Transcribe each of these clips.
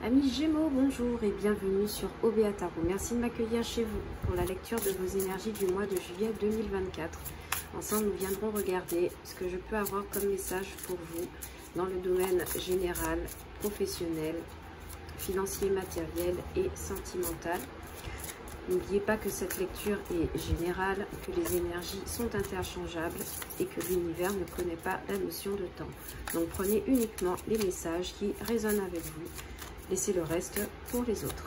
Amis Gémeaux, bonjour et bienvenue sur OBA Tarot. Merci de m'accueillir chez vous pour la lecture de vos énergies du mois de juillet 2024. Ensemble, nous viendrons regarder ce que je peux avoir comme message pour vous dans le domaine général, professionnel, financier, matériel et sentimental. N'oubliez pas que cette lecture est générale, que les énergies sont interchangeables et que l'univers ne connaît pas la notion de temps. Donc prenez uniquement les messages qui résonnent avec vous. Laissez le reste pour les autres.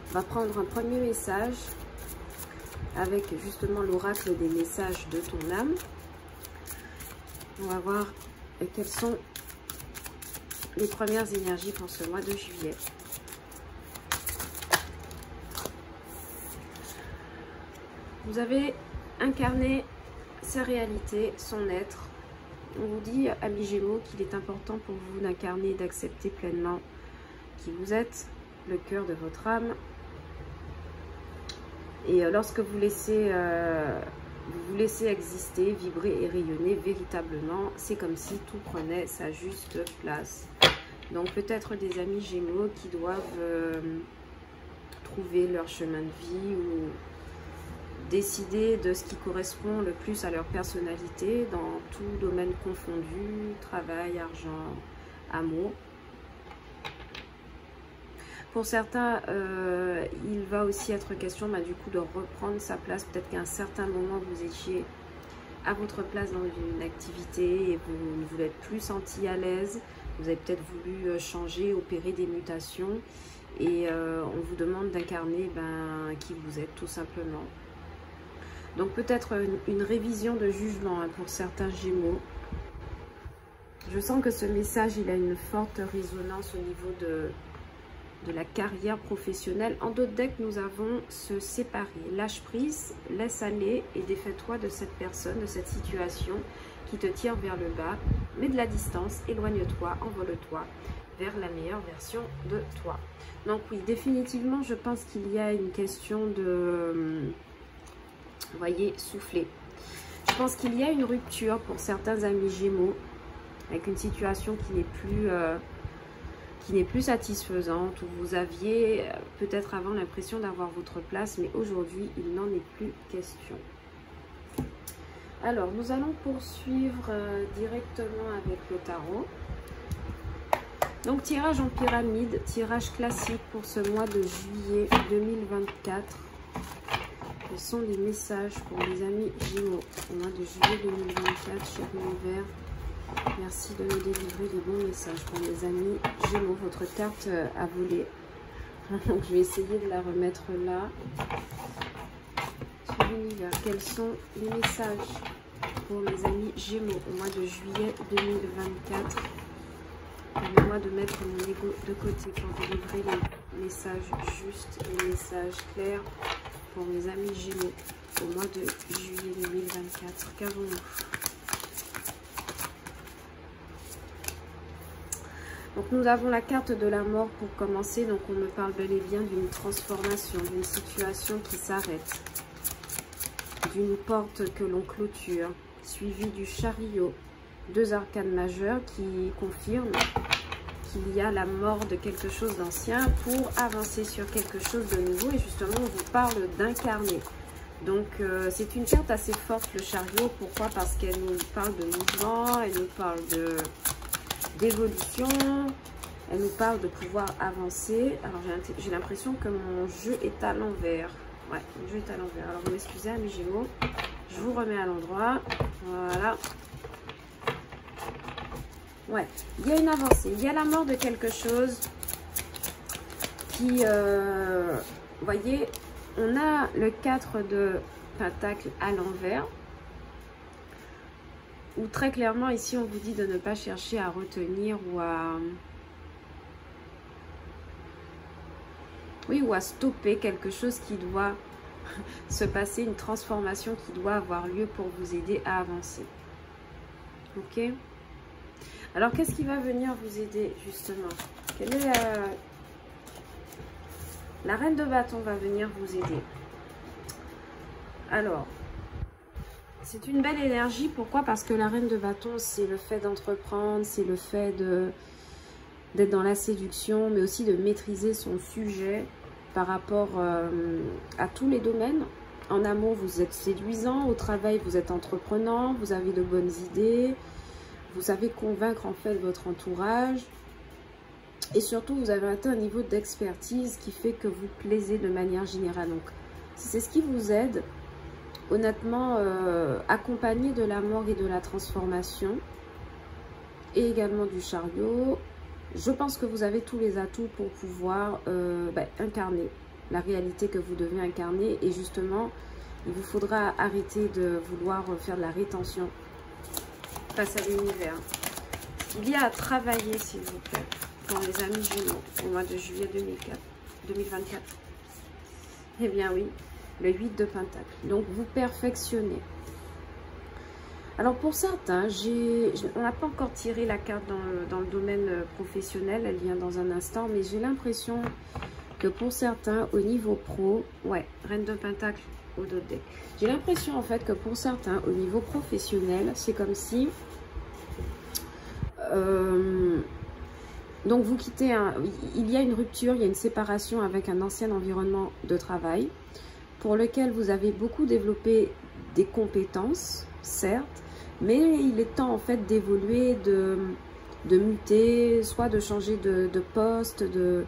On va prendre un premier message avec justement l'oracle des messages de ton âme. On va voir quelles sont les premières énergies pour ce mois de juillet. Vous avez incarné sa réalité, son être. On vous dit, amis Gémeaux, qu'il est important pour vous d'incarner et d'accepter pleinement qui vous êtes, le cœur de votre âme. Et lorsque vous vous laissez exister, vibrer et rayonner véritablement, c'est comme si tout prenait sa juste place. Donc peut-être des amis Gémeaux qui doivent trouver leur chemin de vie ou décider de ce qui correspond le plus à leur personnalité dans tout domaine confondu, travail, argent, amour. Pour certains, il va aussi être question du coup de reprendre sa place. Peut-être qu'à un certain moment, vous étiez à votre place dans une activité et vous ne vous êtes plus senti à l'aise. Vous avez peut-être voulu changer, opérer des mutations et on vous demande d'incarner qui vous êtes tout simplement. Donc peut-être une révision de jugement pour certains Gémeaux. Je sens que ce message, il a une forte résonance au niveau de la carrière professionnelle. En d'autres decks, nous avons se séparer. Lâche prise, laisse aller et défais-toi de cette personne, de cette situation qui te tire vers le bas. Mets de la distance, éloigne-toi, envole-toi vers la meilleure version de toi. Donc oui, définitivement, je pense qu'il y a une question de... Vous voyez, souffler. Je pense qu'il y a une rupture pour certains amis Gémeaux avec une situation qui n'est plus satisfaisante, où vous aviez peut-être avant l'impression d'avoir votre place, mais aujourd'hui, il n'en est plus question. Alors, nous allons poursuivre directement avec le tarot. Donc, tirage en pyramide, tirage classique pour ce mois de juillet 2024. Quels sont les messages pour les amis Gémeaux au mois de juillet 2024, cher univers? Merci de nous délivrer des bons messages pour les amis Gémeaux. Votre carte a volé. Donc je vais essayer de la remettre là. Cher univers, quels sont les messages pour les amis Gémeaux au mois de juillet 2024? Permettez-moi de mettre mon ego de côté pour délivrer les messages justes, les messages clairs pour mes amis Gémeaux au mois de juillet 2024. Qu'avons-nous? Donc nous avons la carte de la mort pour commencer. Donc on me parle bel et bien d'une transformation, d'une situation qui s'arrête, d'une porte que l'on clôture, suivi du chariot. Deux arcanes majeures qui confirment qu'il y a la mort de quelque chose d'ancien pour avancer sur quelque chose de nouveau. Et justement, on vous parle d'incarner. Donc, c'est une carte assez forte, le chariot. Pourquoi? Parce qu'elle nous parle de mouvement, elle nous parle d'évolution, elle nous parle de pouvoir avancer. Alors, j'ai l'impression que mon jeu est à l'envers. Ouais, mon jeu est à l'envers. Alors, vous m'excusez, amis Gémeaux. Je vous remets à l'endroit. Voilà. Ouais, il y a une avancée, il y a la mort de quelque chose qui, vous voyez, on a le 4 de Pentacle à l'envers, où très clairement ici on vous dit de ne pas chercher à retenir ou à, oui, ou à stopper quelque chose qui doit se passer, une transformation qui doit avoir lieu pour vous aider à avancer. Ok ? Alors, qu'est-ce qui va venir vous aider, justement? Quelle est la reine de bâton va venir vous aider. Alors, c'est une belle énergie. Pourquoi? Parce que la reine de bâton, c'est le fait d'entreprendre, c'est le fait d'être dans la séduction, mais aussi de maîtriser son sujet par rapport à tous les domaines. En amour, vous êtes séduisant, au travail, vous êtes entreprenant, vous avez de bonnes idées, vous savez convaincre en fait votre entourage. Et surtout, vous avez atteint un niveau d'expertise qui fait que vous plaisez de manière générale. Donc, si c'est ce qui vous aide, honnêtement, accompagné de la mort et de la transformation, et également du chariot, je pense que vous avez tous les atouts pour pouvoir incarner la réalité que vous devez incarner. Et justement, il vous faudra arrêter de vouloir faire de la rétention face à l'univers. Il y a à travailler, s'il vous plaît, pour les amis Gémeaux, au mois de juillet 2024. Eh bien oui, le 8 de Pentacle. Donc, vous perfectionnez. Alors, pour certains, on n'a pas encore tiré la carte dans le domaine professionnel. Elle vient dans un instant. Mais j'ai l'impression que pour certains, au niveau pro, ouais, Reine de Pentacle au dos de deck. J'ai l'impression, en fait, que pour certains, au niveau professionnel, c'est comme si... donc, vous quittez il y a une rupture, il y a une séparation avec un ancien environnement de travail pour lequel vous avez beaucoup développé des compétences, certes, mais il est temps en fait d'évoluer, de muter, soit de changer de poste, de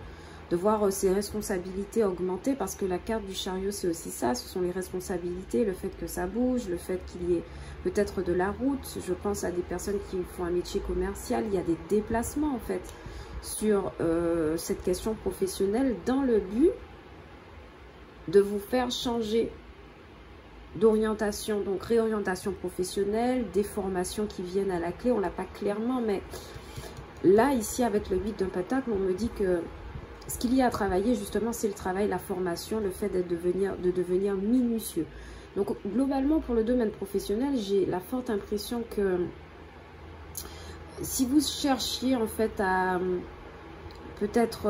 voir ses responsabilités augmenter, parce que la carte du chariot, c'est aussi ça, ce sont les responsabilités, le fait que ça bouge, le fait qu'il y ait peut-être de la route. Je pense à des personnes qui font un métier commercial, il y a des déplacements en fait sur cette question professionnelle dans le but de vous faire changer d'orientation, donc réorientation professionnelle, des formations qui viennent à la clé. On l'a pas clairement, mais là, ici, avec le 8 de Pentacle, on me dit que ce qu'il y a à travailler, justement, c'est le travail, la formation, le fait de devenir minutieux. Donc, globalement, pour le domaine professionnel, j'ai la forte impression que si vous cherchiez, en fait, à peut-être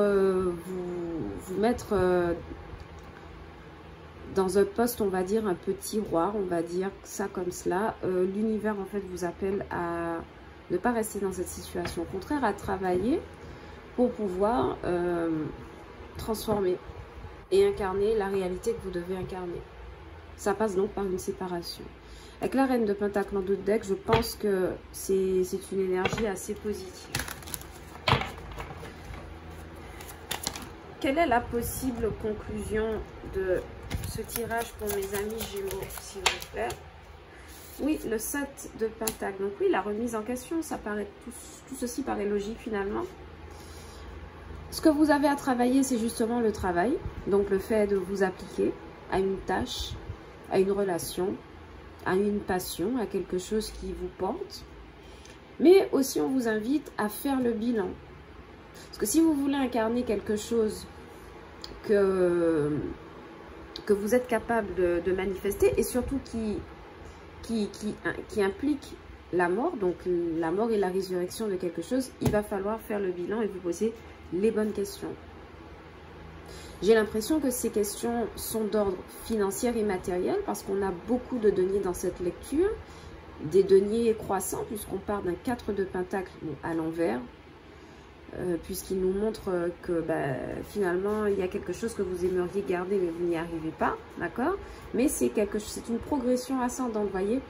vous mettre... dans un poste, on va dire, un peu tiroir, on va dire ça comme cela, l'univers en fait vous appelle à ne pas rester dans cette situation. Au contraire, à travailler pour pouvoir transformer et incarner la réalité que vous devez incarner. Ça passe donc par une séparation. Avec la Reine de Pentacle en dos de deck, je pense que c'est une énergie assez positive. Quelle est la possible conclusion de ce tirage pour mes amis Gémeaux, s'il vous plaît? Oui, le 7 de Pentacle. Donc oui, la remise en question, ça paraît, tout ceci paraît logique finalement. Ce que vous avez à travailler, c'est justement le travail. Donc le fait de vous appliquer à une tâche, à une relation, à une passion, à quelque chose qui vous porte. Mais aussi, on vous invite à faire le bilan. Parce que si vous voulez incarner quelque chose que vous êtes capable de manifester, et surtout qui implique la mort, donc la mort et la résurrection de quelque chose, il va falloir faire le bilan et vous poser les bonnes questions. J'ai l'impression que ces questions sont d'ordre financier et matériel, parce qu'on a beaucoup de deniers dans cette lecture, des deniers croissants, puisqu'on part d'un 4 de Pentacle à l'envers, puisqu'il nous montre que finalement il y a quelque chose que vous aimeriez garder mais vous n'y arrivez pas, d'accord? Mais c'est une progression ascendante, vous voyez.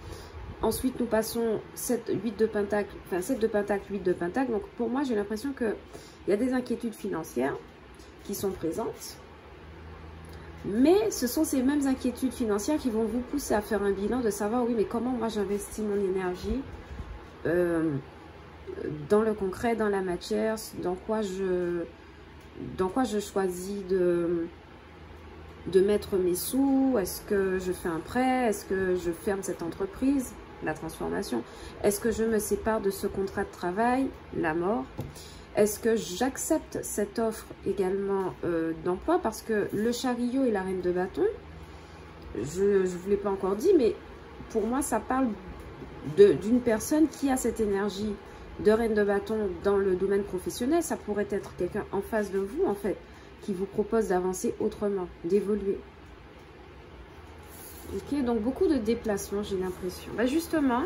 Ensuite nous passons 7 de Pentacle, 8 de Pentacle. Donc pour moi j'ai l'impression qu'il y a des inquiétudes financières qui sont présentes, mais ce sont ces mêmes inquiétudes financières qui vont vous pousser à faire un bilan, de savoir oui mais comment moi j'investis mon énergie dans le concret, dans la matière, dans quoi je choisis de mettre mes sous. Est-ce que je fais un prêt? Est-ce que je ferme cette entreprise? La transformation. Est-ce que je me sépare de ce contrat de travail? La mort. Est-ce que j'accepte cette offre également d'emploi? Parce que le chariot et la reine de bâton, je ne vous l'ai pas encore dit, mais pour moi ça parle d'une personne qui a cette énergie de reine de bâton dans le domaine professionnel. Ça pourrait être quelqu'un en face de vous, en fait, qui vous propose d'avancer autrement, d'évoluer. Ok, donc beaucoup de déplacements, j'ai l'impression. Justement,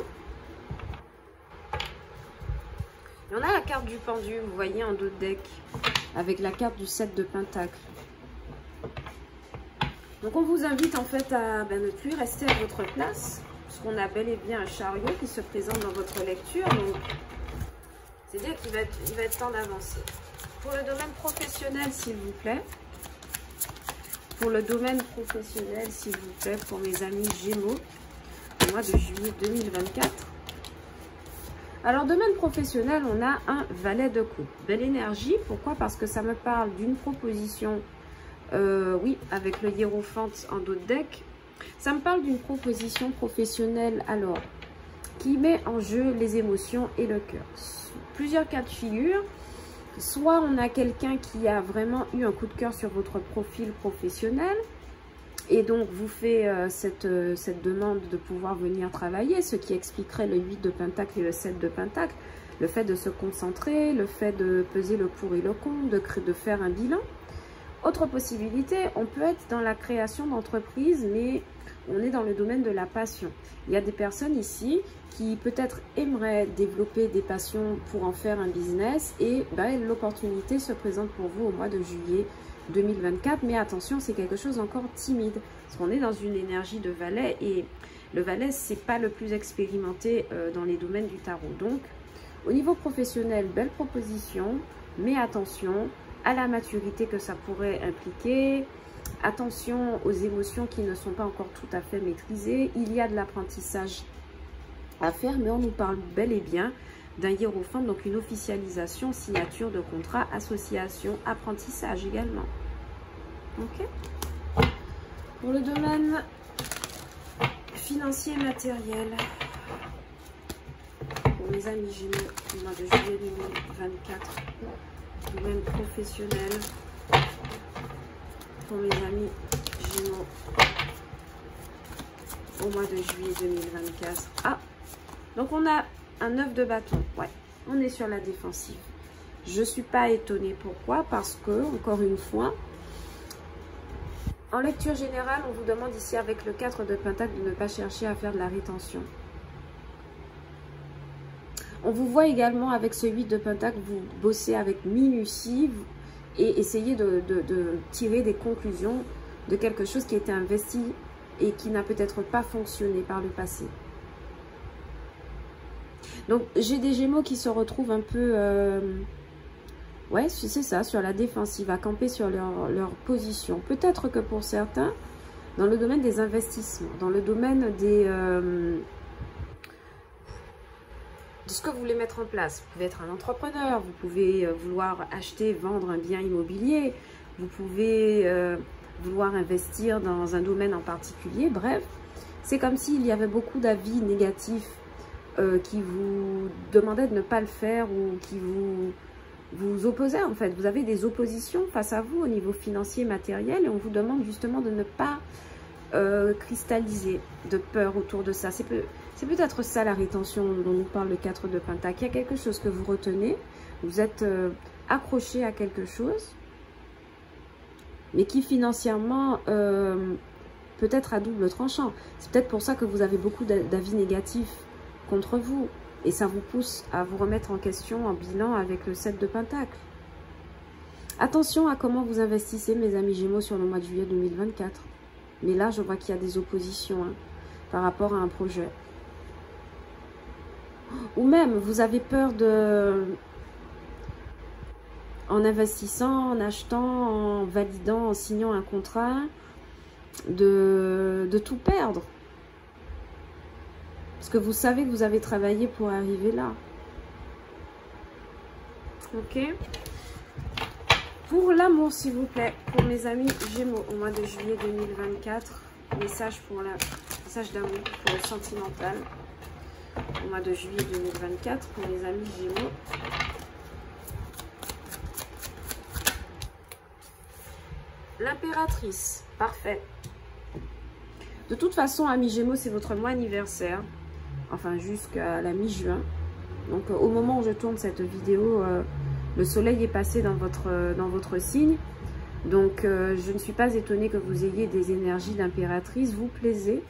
Et on a la carte du pendu, vous voyez, en dos de deck, avec la carte du 7 de Pentacle. Donc on vous invite en fait à ne plus rester à votre place, puisqu'on a bel et bien un chariot qui se présente dans votre lecture. Donc c'est-à-dire qu'il va être temps d'avancer. Pour le domaine professionnel, s'il vous plaît. Pour le domaine professionnel, s'il vous plaît, pour mes amis Gémeaux, au mois de juillet 2024. Alors, domaine professionnel, on a un valet de coupe. Belle énergie. Pourquoi? Parce que ça me parle d'une proposition, oui, avec le hiérophant en dos de deck. Ça me parle d'une proposition professionnelle, alors, qui met en jeu les émotions et le cœur. Plusieurs cas de figure. Soit on a quelqu'un qui a vraiment eu un coup de cœur sur votre profil professionnel et donc vous fait cette demande de pouvoir venir travailler, ce qui expliquerait le 8 de Pentacle et le 7 de Pentacle, le fait de se concentrer, le fait de peser le pour et le contre, de faire un bilan. Autre possibilité, on peut être dans la création d'entreprise, mais on est dans le domaine de la passion. Il y a des personnes ici qui peut-être aimeraient développer des passions pour en faire un business et l'opportunité se présente pour vous au mois de juillet 2024. Mais attention, c'est quelque chose encore timide parce qu'on est dans une énergie de valet et le valet, c'est pas le plus expérimenté dans les domaines du tarot. Donc, au niveau professionnel, belle proposition, mais attention à la maturité que ça pourrait impliquer. Attention aux émotions qui ne sont pas encore tout à fait maîtrisées. Il y a de l'apprentissage à faire, mais on nous parle bel et bien d'un hiérophant, donc une officialisation, signature de contrat, association, apprentissage également. Ok. Pour le domaine financier et matériel, pour mes amis Gémeaux, au mois de juillet 2024, domaine professionnel, pour mes amis Gémeaux, au mois de juillet 2024. Ah, donc on a un 9 de bâton. Ouais, on est sur la défensive. Je ne suis pas étonnée. Pourquoi? Parce que, encore une fois, en lecture générale, on vous demande ici avec le 4 de Pentacle de ne pas chercher à faire de la rétention. On vous voit également avec ce 8 de Pentacle, vous bossez avec minutie et essayez de tirer des conclusions de quelque chose qui a été investi et qui n'a peut-être pas fonctionné par le passé. Donc, j'ai des Gémeaux qui se retrouvent un peu, ouais, c'est ça, sur la défensive, à camper sur leur position. Peut-être que pour certains, dans le domaine des investissements, dans le domaine de ce que vous voulez mettre en place. Vous pouvez être un entrepreneur, vous pouvez vouloir acheter, vendre un bien immobilier, vous pouvez vouloir investir dans un domaine en particulier. Bref, c'est comme s'il y avait beaucoup d'avis négatifs qui vous demandaient de ne pas le faire ou qui vous opposaient en fait. Vous avez des oppositions face à vous au niveau financier, matériel et on vous demande justement de ne pas cristalliser de peur autour de ça. C'est peut-être ça la rétention dont nous parle le 4 de Pentacle. Il y a quelque chose que vous retenez, vous êtes accroché à quelque chose, mais qui financièrement peut être à double tranchant. C'est peut-être pour ça que vous avez beaucoup d'avis négatifs contre vous. Et ça vous pousse à vous remettre en question, en bilan avec le 7 de Pentacle. Attention à comment vous investissez, mes amis Gémeaux, sur le mois de juillet 2024. Mais là, je vois qu'il y a des oppositions par rapport à un projet. Ou même, vous avez peur de... En investissant, en achetant, en validant, en signant un contrat, de tout perdre. Parce que vous savez que vous avez travaillé pour arriver là. Ok. Pour l'amour, s'il vous plaît, pour mes amis Gémeaux, au mois de juillet 2024, message d'amour pour le sentimental. Au mois de juillet 2024, pour mes amis Gémeaux. L'impératrice, parfait. De toute façon, amis Gémeaux, c'est votre mois anniversaire. Enfin, jusqu'à la mi-juin. Donc, au moment où je tourne cette vidéo, le soleil est passé dans votre signe. Donc, je ne suis pas étonnée que vous ayez des énergies d'impératrice. Vous plaisez,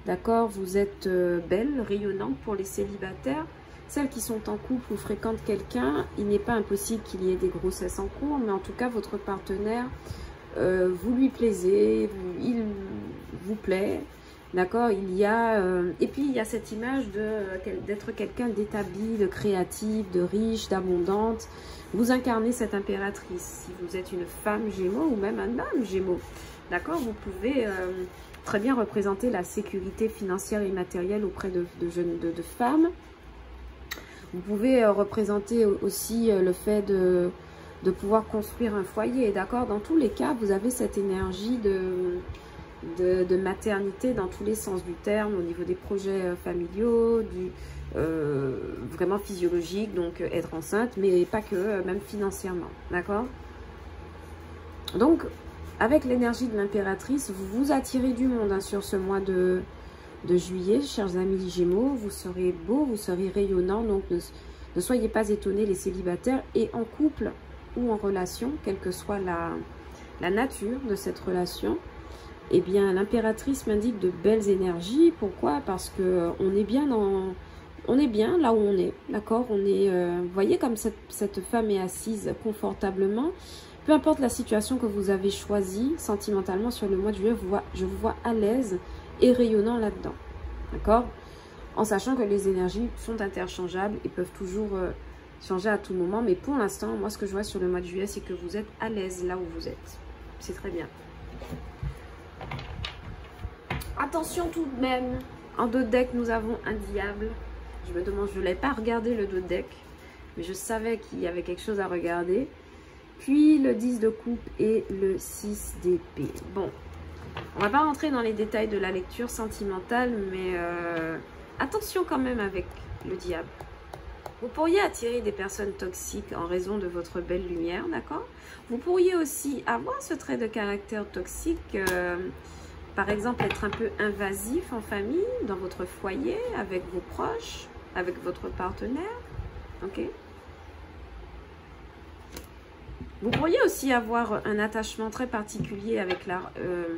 d'accord? Vous êtes belle, rayonnante pour les célibataires. Celles qui sont en couple ou fréquentent quelqu'un, il n'est pas impossible qu'il y ait des grossesses en cours, mais en tout cas, votre partenaire, vous lui plaisez, il vous plaît, d'accord? Il y a, et puis il y a cette image d'être quelqu'un d'établi, de créatif, de riche, d'abondante. Vous incarnez cette impératrice. Si vous êtes une femme Gémeaux ou même un homme Gémeaux, d'accord? Vous pouvez très bien représenter la sécurité financière et matérielle auprès de femmes. Vous pouvez représenter aussi le fait de pouvoir construire un foyer, d'accord? Dans tous les cas, vous avez cette énergie de maternité dans tous les sens du terme, au niveau des projets familiaux, vraiment physiologique, donc être enceinte, mais pas que, même financièrement, d'accord? Donc, avec l'énergie de l'impératrice, vous vous attirez du monde hein, sur ce mois de juillet, chers amis Gémeaux. Vous serez beaux, vous serez rayonnants, donc ne soyez pas étonnés les célibataires et en couple ou en relation, quelle que soit la nature de cette relation. Eh bien, l'impératrice m'indique de belles énergies. Pourquoi? Parce que on est bien là où on est, d'accord? On est, vous voyez comme cette femme est assise confortablement. Peu importe la situation que vous avez choisie sentimentalement sur le mois de juillet, je vous vois à l'aise et rayonnant là-dedans, d'accord? En sachant que les énergies sont interchangeables et peuvent toujours changer à tout moment. Mais pour l'instant, moi, ce que je vois sur le mois de juillet, c'est que vous êtes à l'aise là où vous êtes. C'est très bien. Attention tout de même, en dos de deck, nous avons un diable. Je me demande, je ne l'ai pas regardé le dos de deck, mais je savais qu'il y avait quelque chose à regarder. Puis le 10 de coupe et le 6 d'épée. Bon, on va pas rentrer dans les détails de la lecture sentimentale, mais attention quand même avec le diable. Vous pourriez attirer des personnes toxiques en raison de votre belle lumière, d'accord? Vous pourriez aussi avoir ce trait de caractère toxique, par exemple être un peu invasif en famille, dans votre foyer, avec vos proches, avec votre partenaire, ok? Vous pourriez aussi avoir un attachement très particulier avec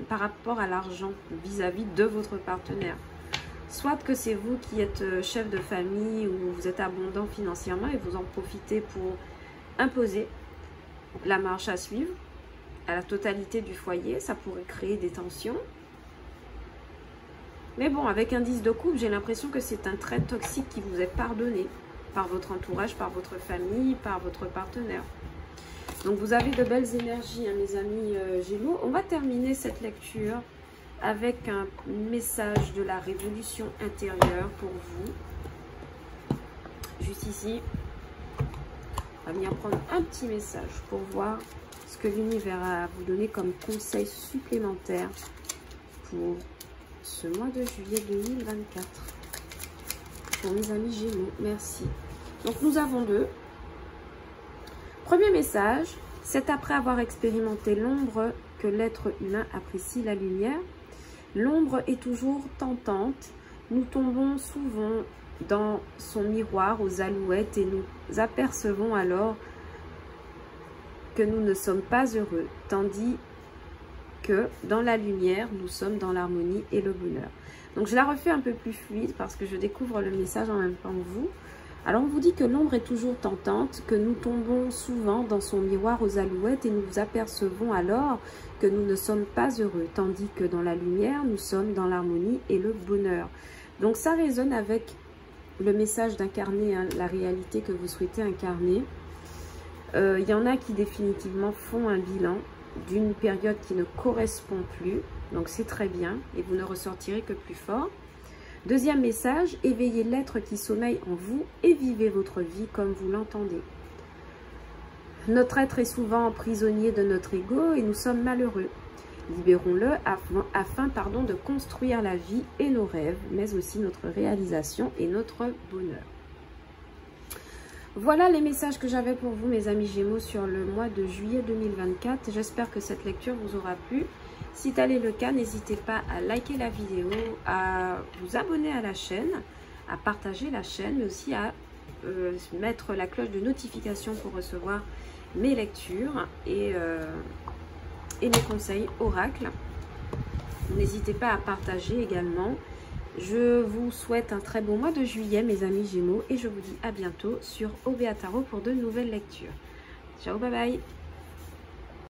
par rapport à l'argent vis-à-vis de votre partenaire. Soit que c'est vous qui êtes chef de famille ou vous êtes abondant financièrement et vous en profitez pour imposer la marche à suivre à la totalité du foyer. Ça pourrait créer des tensions. Mais bon, avec un 10 de coupe, j'ai l'impression que c'est un trait toxique qui vous est pardonné par votre entourage, par votre famille, par votre partenaire. Donc vous avez de belles énergies, hein, mes amis Gémeaux. On va terminer cette lecture avec un message de la révolution intérieure pour vous. Juste ici, on va venir prendre un petit message pour voir ce que l'univers a à vous donner comme conseil supplémentaire pour ce mois de juillet 2024. Pour mes amis Gémeaux, merci. Donc nous avons deux. Premier message, c'est après avoir expérimenté l'ombre que l'être humain apprécie la lumière. L'ombre est toujours tentante. Nous tombons souvent dans son miroir aux alouettes et nous apercevons alors que nous ne sommes pas heureux, tandis que dans la lumière, nous sommes dans l'harmonie et le bonheur. Donc je la refais un peu plus fluide parce que je découvre le message en même temps que vous. Alors on vous dit que l'ombre est toujours tentante, que nous tombons souvent dans son miroir aux alouettes et nous apercevons alors que nous ne sommes pas heureux, tandis que dans la lumière, nous sommes dans l'harmonie et le bonheur. Donc ça résonne avec le message d'incarner hein, la réalité que vous souhaitez incarner. Il y en a qui définitivement font un bilan d'une période qui ne correspond plus, donc c'est très bien et vous ne ressortirez que plus fort. Deuxième message, éveillez l'être qui sommeille en vous et vivez votre vie comme vous l'entendez. Notre être est souvent prisonnier de notre ego et nous sommes malheureux. Libérons-le afin de construire la vie et nos rêves, mais aussi notre réalisation et notre bonheur. Voilà les messages que j'avais pour vous, mes amis Gémeaux, sur le mois de juillet 2024. J'espère que cette lecture vous aura plu. Si tel est le cas, n'hésitez pas à liker la vidéo, à vous abonner à la chaîne, à partager la chaîne, mais aussi à mettre la cloche de notification pour recevoir mes lectures et mes conseils oracles. N'hésitez pas à partager également Je vous souhaite un très bon mois de juillet, mes amis Gémeaux, et je vous dis à bientôt sur OBA Tarot pour de nouvelles lectures. Ciao, bye bye!